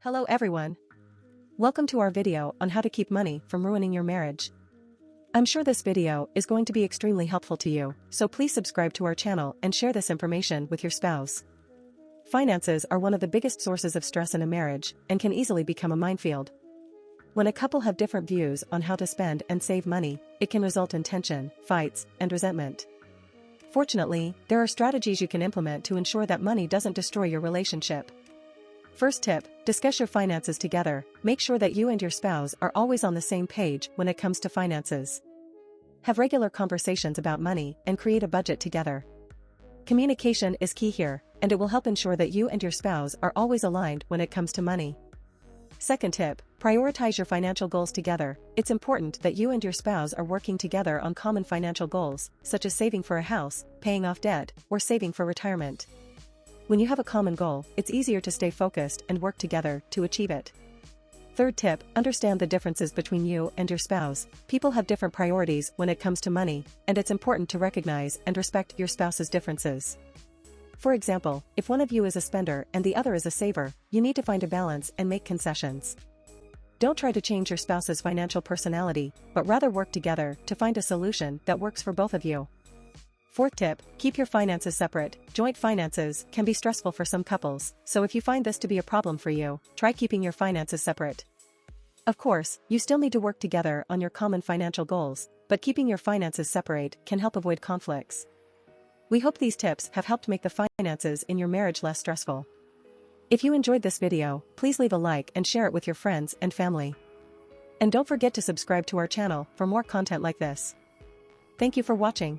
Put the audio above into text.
Hello everyone. Welcome to our video on how to keep money from ruining your marriage. I'm sure this video is going to be extremely helpful to you, so please subscribe to our channel and share this information with your spouse. Finances are one of the biggest sources of stress in a marriage and can easily become a minefield. When a couple have different views on how to spend and save money, it can result in tension, fights, and resentment. Fortunately, there are strategies you can implement to ensure that money doesn't destroy your relationship. First tip, discuss your finances together. Make sure that you and your spouse are always on the same page when it comes to finances. Have regular conversations about money and create a budget together. Communication is key here, and it will help ensure that you and your spouse are always aligned when it comes to money. Second tip, prioritize your financial goals together. It's important that you and your spouse are working together on common financial goals, such as saving for a house, paying off debt, or saving for retirement. When you have a common goal, it's easier to stay focused and work together to achieve it. Third tip, understand the differences between you and your spouse. People have different priorities when it comes to money, and it's important to recognize and respect your spouse's differences. For example, if one of you is a spender and the other is a saver, you need to find a balance and make concessions. Don't try to change your spouse's financial personality, but rather work together to find a solution that works for both of you. Fourth tip, keep your finances separate. Joint finances can be stressful for some couples, so if you find this to be a problem for you, try keeping your finances separate. Of course, you still need to work together on your common financial goals, but keeping your finances separate can help avoid conflicts. We hope these tips have helped make the finances in your marriage less stressful. If you enjoyed this video, please leave a like and share it with your friends and family. And don't forget to subscribe to our channel for more content like this. Thank you for watching.